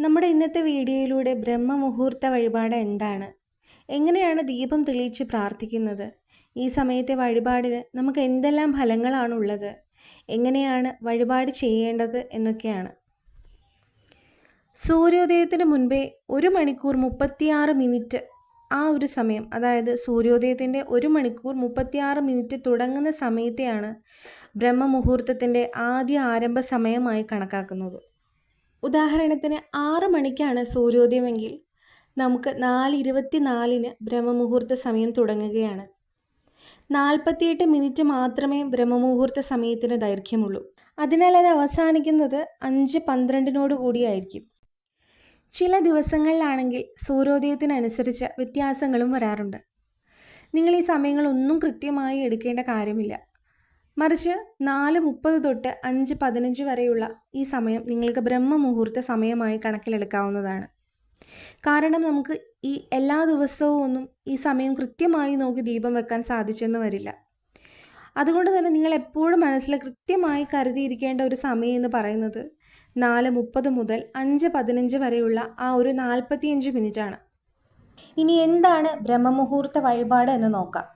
നമ്മുടെ ഇന്നത്തെ വീഡിയോയിലൂടെ ബ്രഹ്മമുഹൂർത്ത വഴിപാട് എന്താണ്, എങ്ങനെയാണ് ദീപം തെളിയിച്ച് പ്രാർത്ഥിക്കുന്നത്, ഈ സമയത്തെ വഴിപാടിന് നമുക്ക് എന്തെല്ലാം ഫലങ്ങളാണുള്ളത്, എങ്ങനെയാണ് വഴിപാട് ചെയ്യേണ്ടത് എന്നൊക്കെയാണ്. സൂര്യോദയത്തിന് മുൻപേ 1 മണിക്കൂർ 36 മിനിറ്റ് ആ ഒരു സമയം, അതായത് സൂര്യോദയത്തിൻ്റെ 1 മണിക്കൂർ 36 മിനിറ്റ് തുടങ്ങുന്ന സമയത്തെയാണ് ബ്രഹ്മമുഹൂർത്തത്തിൻ്റെ ആദ്യ ആരംഭ സമയമായി കണക്കാക്കുന്നത്. ഉദാഹരണത്തിന് 6 മണിക്കാണ് സൂര്യോദയമെങ്കിൽ നമുക്ക് 4:24 ബ്രഹ്മമുഹൂർത്ത സമയം തുടങ്ങുകയാണ്. 48 മിനിറ്റ് മാത്രമേ ബ്രഹ്മമുഹൂർത്ത സമയത്തിന് ദൈർഘ്യമുള്ളൂ. അതിനാൽ അത് അവസാനിക്കുന്നത് 5:12 കൂടിയായിരിക്കും. ചില ദിവസങ്ങളിലാണെങ്കിൽ സൂര്യോദയത്തിനനുസരിച്ച് വ്യത്യാസങ്ങളും വരാറുണ്ട്. നിങ്ങൾ ഈ സമയങ്ങളൊന്നും കൃത്യമായി എടുക്കേണ്ട കാര്യമില്ല. മറിച്ച് 4:30 തൊട്ട് 5:15 വരെയുള്ള ഈ സമയം നിങ്ങൾക്ക് ബ്രഹ്മമുഹൂർത്ത സമയമായി കണക്കിലെടുക്കാവുന്നതാണ്. കാരണം നമുക്ക് ഈ എല്ലാ ദിവസവും ഒന്നും ഈ സമയം കൃത്യമായി നോക്കി ദീപം വെക്കാൻ സാധിച്ചെന്ന് വരില്ല. അതുകൊണ്ട് തന്നെ നിങ്ങൾ എപ്പോഴും മനസ്സിൽ കൃത്യമായി കരുതിയിരിക്കേണ്ട ഒരു സമയം എന്ന് പറയുന്നത് 4:30 മുതൽ 5:15 വരെയുള്ള ആ ഒരു 45 മിനിറ്റാണ്. ഇനി എന്താണ് ബ്രഹ്മമുഹൂർത്ത വഴിപാട് എന്ന് നോക്കാം.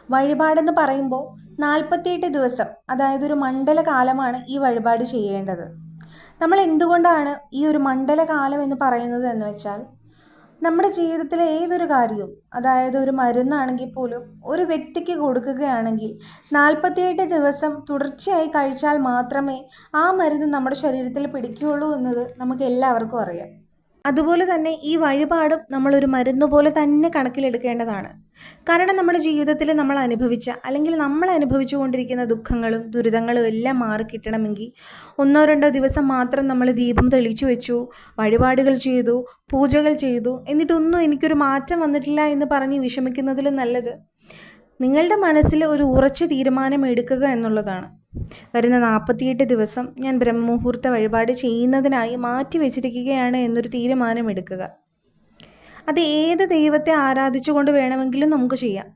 വഴിപാടെന്ന് പറയുമ്പോൾ 48 ദിവസം, അതായത് ഒരു മണ്ഡലകാലമാണ് ഈ വഴിപാട് ചെയ്യേണ്ടത്. നമ്മൾ എന്തുകൊണ്ടാണ് ഈ ഒരു മണ്ഡലകാലം എന്ന് പറയുന്നത് എന്ന് വെച്ചാൽ, നമ്മുടെ ജീവിതത്തിലെ ഏതൊരു കാര്യവും, അതായത് ഒരു മരുന്നാണെങ്കിൽ പോലും ഒരു വ്യക്തിക്ക് കൊടുക്കുകയാണെങ്കിൽ 48 ദിവസം തുടർച്ചയായി കഴിച്ചാൽ മാത്രമേ ആ മരുന്ന് നമ്മുടെ ശരീരത്തിൽ പിടിക്കുകയുള്ളൂ എന്നത് നമുക്ക് എല്ലാവർക്കും അറിയാം. അതുപോലെ തന്നെ ഈ വഴിപാടും നമ്മളൊരു മരുന്ന് പോലെ തന്നെ കണക്കിലെടുക്കേണ്ടതാണ്. കാരണം നമ്മുടെ ജീവിതത്തിൽ നമ്മൾ അനുഭവിച്ചു കൊണ്ടിരിക്കുന്ന ദുഃഖങ്ങളും ദുരിതങ്ങളും എല്ലാം മാറിക്കിട്ടണമെങ്കിൽ 1-2 ദിവസം മാത്രം നമ്മൾ ദീപം തെളിച്ചു വെച്ചു, വഴിപാടുകൾ ചെയ്തു, പൂജകൾ ചെയ്തു, എന്നിട്ടൊന്നും എനിക്കൊരു മാറ്റം വന്നിട്ടില്ല എന്ന് പറഞ്ഞ് വിഷമിക്കുന്നതിലും നല്ലത് നിങ്ങളുടെ മനസ്സിൽ ഒരു ഉറച്ച തീരുമാനം എടുക്കുക എന്നുള്ളതാണ്. വരുന്ന 48 ദിവസം ഞാൻ ബ്രഹ്മമുഹൂർത്ത വഴിപാട് ചെയ്യുന്നതിനായി മാറ്റി വെച്ചിരിക്കുകയാണ് എന്നൊരു തീരുമാനം എടുക്കുക. അത് ഏത് ദൈവത്തെ ആരാധിച്ചുകൊണ്ട് വേണമെങ്കിലും നമുക്ക് ചെയ്യാം.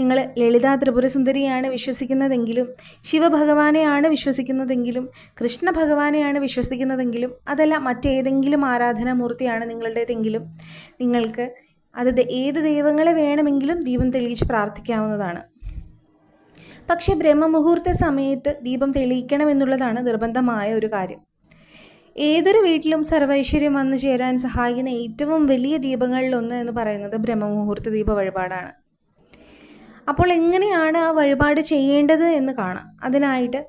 നിങ്ങൾ ലളിതാ ത്രിപുരസുന്ദരിയാണ് വിശ്വസിക്കുന്നതെങ്കിലും, ശിവഭഗവാനെയാണ് വിശ്വസിക്കുന്നതെങ്കിലും, കൃഷ്ണ ഭഗവാനെയാണ് വിശ്വസിക്കുന്നതെങ്കിലും, അതല്ല മറ്റേതെങ്കിലും ആരാധനാമൂർത്തിയാണ് നിങ്ങളുടേതെങ്കിലും, നിങ്ങൾക്ക് ഏത് ദൈവങ്ങളെ വേണമെങ്കിലും ദീപം തെളിയിച്ച് പ്രാർത്ഥിക്കാവുന്നതാണ്. പക്ഷേ ബ്രഹ്മമുഹൂർത്ത സമയത്ത് ദീപം തെളിയിക്കണമെന്നുള്ളതാണ് നിർബന്ധമായ ഒരു കാര്യം. ഏതൊരു വീട്ടിലും സർവൈശ്വര്യം വന്നു ചേരാൻ സഹായിക്കുന്ന ഏറ്റവും വലിയ ദീപങ്ങളിലൊന്ന് എന്ന് പറയുന്നത് ബ്രഹ്മമുഹൂർത്ത ദീപ വഴിപാടാണ്. അപ്പോൾ എങ്ങനെയാണ് ആ വഴിപാട് ചെയ്യേണ്ടത് എന്ന് കാണാം. അതിനായിട്ട്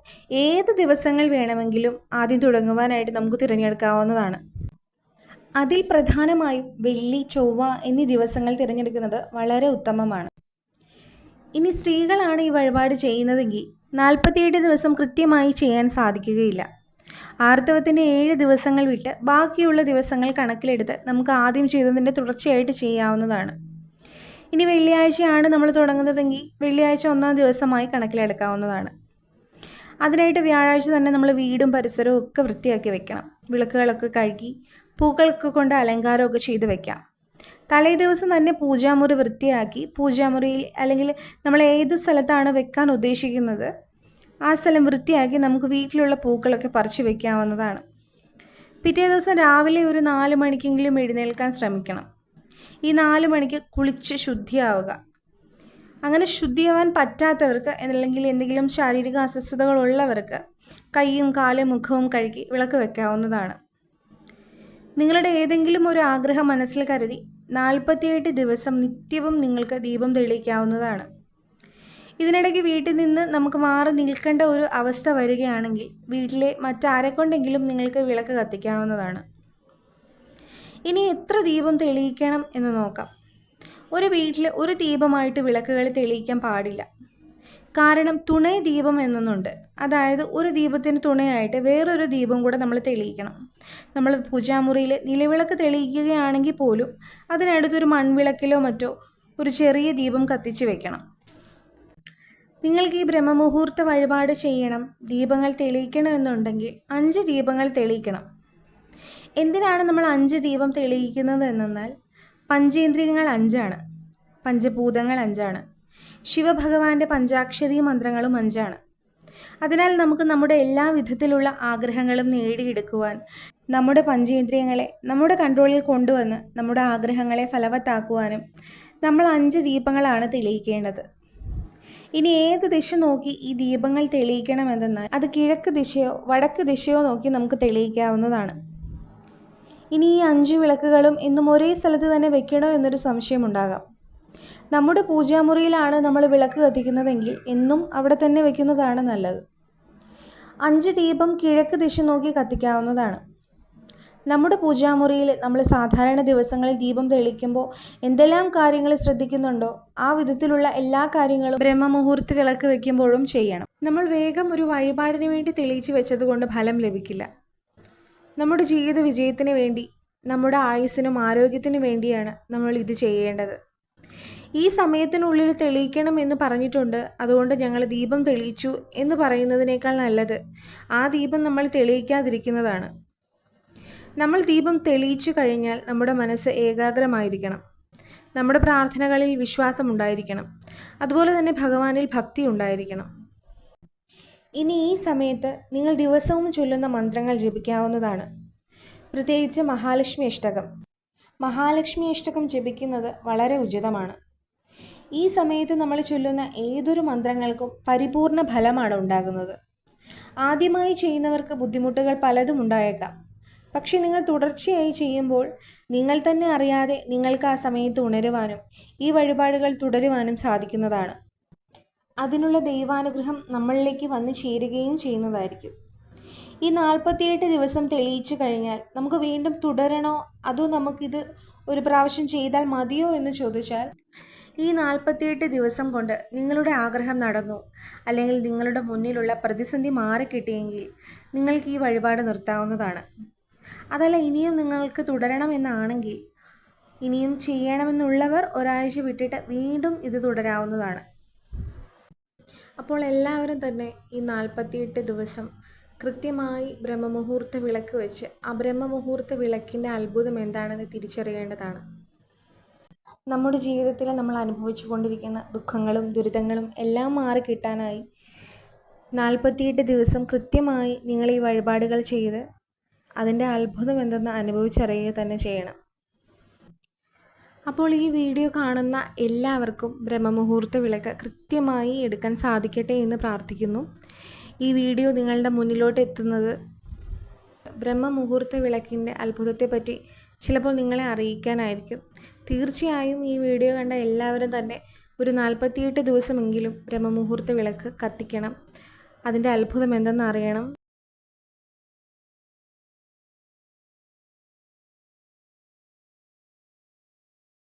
ഏത് ദിവസങ്ങൾ വേണമെങ്കിലും ആദ്യം തുടങ്ങുവാനായിട്ട് നമുക്ക് തിരഞ്ഞെടുക്കാവുന്നതാണ്. അതിൽ പ്രധാനമായും വെള്ളി, ചൊവ്വ എന്നീ ദിവസങ്ങൾ തിരഞ്ഞെടുക്കുന്നത് വളരെ ഉത്തമമാണ്. ഇനി സ്ത്രീകളാണ് ഈ വഴിപാട് ചെയ്യുന്നതെങ്കിൽ 48 ദിവസം കൃത്യമായി ചെയ്യാൻ സാധിക്കുകയില്ല. ആർത്തവത്തിൻ്റെ 7 ദിവസങ്ങൾ വിട്ട് ബാക്കിയുള്ള ദിവസങ്ങൾ കണക്കിലെടുത്ത് നമുക്ക് ആദ്യം ചെയ്തതിൻ്റെ തുടർച്ചയായിട്ട് ചെയ്യാവുന്നതാണ്. ഇനി വെള്ളിയാഴ്ചയാണ് നമ്മൾ തുടങ്ങുന്നതെങ്കിൽ വെള്ളിയാഴ്ച 1-ാം ദിവസമായി കണക്കിലെടുക്കാവുന്നതാണ്. അതിനായിട്ട് വ്യാഴാഴ്ച തന്നെ നമ്മൾ വീടും പരിസരവും ഒക്കെ വൃത്തിയാക്കി വെക്കണം. വിളക്കുകളൊക്കെ കഴുകി പൂക്കളൊക്കെ കൊണ്ട് അലങ്കാരമൊക്കെ ചെയ്ത് വെക്കാം. തലേ ദിവസം തന്നെ പൂജാമുറി വൃത്തിയാക്കി, പൂജാമുറിയിൽ അല്ലെങ്കിൽ നമ്മൾ ഏത് സ്ഥലത്താണ് വെക്കാൻ ഉദ്ദേശിക്കുന്നത് ആ സ്ഥലം വൃത്തിയാക്കി നമുക്ക് വീട്ടിലുള്ള പൂക്കളൊക്കെ പറിച്ചു വെക്കാവുന്നതാണ്. പിറ്റേ ദിവസം രാവിലെ ഒരു 4 മണിക്കെങ്കിലും എഴുന്നേൽക്കാൻ ശ്രമിക്കണം. ഈ 4 മണിക്ക് കുളിച്ച് ശുദ്ധിയാവുക. അങ്ങനെ ശുദ്ധിയാവാൻ പറ്റാത്തവർക്ക്, അല്ലെങ്കിൽ എന്തെങ്കിലും ശാരീരിക അസ്വസ്ഥതകളുള്ളവർക്ക് കൈയും കാലും മുഖവും കഴുകി വിളക്ക് വെക്കാവുന്നതാണ്. നിങ്ങളുടെ ഏതെങ്കിലും ഒരു ആഗ്രഹം മനസ്സിൽ കരുതി 48 ദിവസം നിത്യവും നിങ്ങൾക്ക് ദീപം തെളിയിക്കാവുന്നതാണ്. ഇതിനിടയ്ക്ക് വീട്ടിൽ നിന്ന് നമുക്ക് മാറി നിൽക്കേണ്ട ഒരു അവസ്ഥ വരികയാണെങ്കിൽ വീട്ടിലെ മറ്റാരെക്കൊണ്ടെങ്കിലും നിങ്ങൾക്ക് വിളക്ക് കത്തിക്കാവുന്നതാണ്. ഇനി എത്ര ദീപം തെളിയിക്കണം എന്ന് നോക്കാം. ഒരു വീട്ടിൽ ഒരു ദീപമായിട്ട് വിളക്കുകൾ തെളിയിക്കാൻ പാടില്ല. കാരണം തുണൈ ദീപം എന്നൊന്നുണ്ട്. അതായത് ഒരു ദീപത്തിന് തുണയായിട്ട് വേറൊരു ദീപം കൂടെ നമ്മൾ തെളിയിക്കണം. നമ്മൾ പൂജാമുറിയിൽ നിലവിളക്ക് തെളിയിക്കുകയാണെങ്കിൽ പോലും അതിനടുത്തൊരു മൺവിളക്കിലോ മറ്റോ ഒരു ചെറിയ ദീപം കത്തിച്ച് വെക്കണം. നിങ്ങൾക്ക് ഈ ബ്രഹ്മമുഹൂർത്ത വഴിപാട് ചെയ്യണം, ദീപങ്ങൾ തെളിയിക്കണമെന്നുണ്ടെങ്കിൽ 5 ദീപങ്ങൾ തെളിയിക്കണം. എന്തിനാണ് നമ്മൾ 5 ദീപം തെളിയിക്കുന്നത് എന്നാൽ, പഞ്ചേന്ദ്രിയങ്ങൾ 5ആണ്, പഞ്ചഭൂതങ്ങൾ 5ആണ്, ശിവഭഗവാന്റെ പഞ്ചാക്ഷരി മന്ത്രങ്ങളും 5ആണ്. അതിനാൽ നമുക്ക് നമ്മുടെ എല്ലാ വിധത്തിലുള്ള ആഗ്രഹങ്ങളും നേടിയെടുക്കുവാൻ നമ്മുടെ പഞ്ചേന്ദ്രിയങ്ങളെ നമ്മുടെ കൺട്രോളിൽ കൊണ്ടുവന്ന് നമ്മുടെ ആഗ്രഹങ്ങളെ ഫലവത്താക്കുവാനും നമ്മൾ 5 ദീപങ്ങളാണ് തെളിയിക്കേണ്ടത്. ഇനി ഏത് ദിശ നോക്കി ഈ ദീപങ്ങൾ തെളിയിക്കണമെന്നാൽ അത് കിഴക്ക് ദിശയോ വടക്ക് ദിശയോ നോക്കി നമുക്ക് തെളിയിക്കാവുന്നതാണ്. ഇനി ഈ 5 വിളക്കുകളും എന്നും ഒരേ സ്ഥലത്ത് തന്നെ വെക്കണോ എന്നൊരു സംശയമുണ്ടാകാം. നമ്മുടെ പൂജാമുറിയിലാണ് നമ്മൾ വിളക്ക് കത്തിക്കുന്നതെങ്കിൽ എന്നും അവിടെ തന്നെ വെക്കുന്നതാണ് നല്ലത്. 5 ദീപം കിഴക്ക് ദിശ നോക്കി കത്തിക്കാവുന്നതാണ്. നമ്മുടെ പൂജാമുറിയിൽ നമ്മൾ സാധാരണ ദിവസങ്ങളിൽ ദീപം തെളിയിക്കുമ്പോൾ എന്തെല്ലാം കാര്യങ്ങൾ ശ്രദ്ധിക്കുന്നുണ്ടോ ആ വിധത്തിലുള്ള എല്ലാ കാര്യങ്ങളും ബ്രഹ്മമുഹൂർത്ത വിളക്ക് വെക്കുമ്പോഴും ചെയ്യണം. നമ്മൾ വേഗം ഒരു വഴിപാടിന് വേണ്ടി തെളിയിച്ച് വെച്ചതുകൊണ്ട് ഫലം ലഭിക്കില്ല. നമ്മുടെ ജീവിത വിജയത്തിന് വേണ്ടി, നമ്മുടെ ആയുസ്സിനും ആരോഗ്യത്തിനും വേണ്ടിയാണ് നമ്മൾ ഇത് ചെയ്യേണ്ടത്. ഈ സമയത്തിനുള്ളിൽ തെളിയിക്കണം എന്ന് പറഞ്ഞിട്ടുണ്ട്, അതുകൊണ്ട് ഞങ്ങൾ ദീപം തെളിയിച്ചു എന്ന് പറയുന്നതിനേക്കാൾ നല്ലത് ആ ദീപം നമ്മൾ തെളിയിക്കാതിരിക്കുന്നതാണ്. നമ്മൾ ദീപം തെളിയിച്ചു കഴിഞ്ഞാൽ നമ്മുടെ മനസ്സ് ഏകാഗ്രമായിരിക്കണം. നമ്മുടെ പ്രാർത്ഥനകളിൽ വിശ്വാസമുണ്ടായിരിക്കണം. അതുപോലെ തന്നെ ഭഗവാനിൽ ഭക്തി ഉണ്ടായിരിക്കണം. ഇനി ഈ സമയത്ത് നിങ്ങൾ ദിവസവും ചൊല്ലുന്ന മന്ത്രങ്ങൾ ജപിക്കാവുന്നതാണ്. പ്രത്യേകിച്ച് മഹാലക്ഷ്മി അഷ്ടകം. മഹാലക്ഷ്മി അഷ്ടകം ജപിക്കുന്നത് വളരെ ഉചിതമാണ്. ഈ സമയത്ത് നമ്മൾ ചൊല്ലുന്ന ഏതൊരു മന്ത്രങ്ങൾക്കും പരിപൂർണ ഫലമാണ് ഉണ്ടാകുന്നത്. ആദ്യമായി ചെയ്യുന്നവർക്ക് ബുദ്ധിമുട്ടുകൾ പലതും ഉണ്ടായേക്കാം. പക്ഷെ നിങ്ങൾ തുടർച്ചയായി ചെയ്യുമ്പോൾ നിങ്ങൾ തന്നെ അറിയാതെ നിങ്ങൾക്ക് ആ സമയത്ത് ഉണരുവാനും ഈ വഴിപാടുകൾ തുടരുവാനും സാധിക്കുന്നതാണ്. അതിനുള്ള ദൈവാനുഗ്രഹം നമ്മളിലേക്ക് വന്നു ചേരുകയും ചെയ്യുന്നതായിരിക്കും. ഈ 48 ദിവസം തെളിയിച്ചു കഴിഞ്ഞാൽ നമുക്ക് വീണ്ടും തുടരണോ അതോ നമുക്കിത് ഒരു പ്രാവശ്യം ചെയ്താൽ മതിയോ എന്ന് ചോദിച്ചാൽ, ഈ 48 ദിവസം കൊണ്ട് നിങ്ങളുടെ ആഗ്രഹം നടന്നു, അല്ലെങ്കിൽ നിങ്ങളുടെ മുന്നിലുള്ള പ്രതിസന്ധി മാറിക്കിട്ടിയെങ്കിൽ നിങ്ങൾക്ക് ഈ വഴിപാട് നിർത്താവുന്നതാണ്. അതല്ല ഇനിയും നിങ്ങൾക്ക് തുടരണമെന്നാണെങ്കിൽ, ഇനിയും ചെയ്യണമെന്നുള്ളവർ ഒരാഴ്ച വിട്ടിട്ട് വീണ്ടും ഇത് തുടരാവുന്നതാണ്. അപ്പോൾ എല്ലാവരും തന്നെ ഈ 48 ദിവസം കൃത്യമായി ബ്രഹ്മമുഹൂർത്ത വിളക്ക് വെച്ച് ആ ബ്രഹ്മമുഹൂർത്ത വിളക്കിൻ്റെ അത്ഭുതം എന്താണെന്ന് തിരിച്ചറിയേണ്ടതാണ്. നമ്മുടെ ജീവിതത്തിൽ നമ്മൾ അനുഭവിച്ചു കൊണ്ടിരിക്കുന്ന ദുഃഖങ്ങളും ദുരിതങ്ങളും എല്ലാം മാറിക്കിട്ടാനായി 48 ദിവസം കൃത്യമായി നിങ്ങൾ ഈ വഴിപാടുകൾ ചെയ്ത് അതിൻ്റെ അത്ഭുതം എന്തെന്ന് അനുഭവിച്ചറിയുക തന്നെ ചെയ്യണം. അപ്പോൾ ഈ വീഡിയോ കാണുന്ന എല്ലാവർക്കും ബ്രഹ്മമുഹൂർത്ത വിളക്ക് കൃത്യമായി എടുക്കാൻ സാധിക്കട്ടെ എന്ന് പ്രാർത്ഥിക്കുന്നു. ഈ വീഡിയോ നിങ്ങളുടെ മുന്നിലോട്ട് എത്തുന്നത് ബ്രഹ്മമുഹൂർത്ത വിളക്കിൻ്റെ അത്ഭുതത്തെപ്പറ്റി ചിലപ്പോൾ നിങ്ങളെ അറിയിക്കാനായിരിക്കും. തീർച്ചയായും ഈ വീഡിയോ കണ്ട എല്ലാവരും തന്നെ ഒരു 48 ദിവസമെങ്കിലും ബ്രഹ്മമുഹൂർത്ത വിളക്ക് കത്തിക്കണം. അതിൻ്റെ അത്ഭുതം എന്തെന്ന് അറിയണം.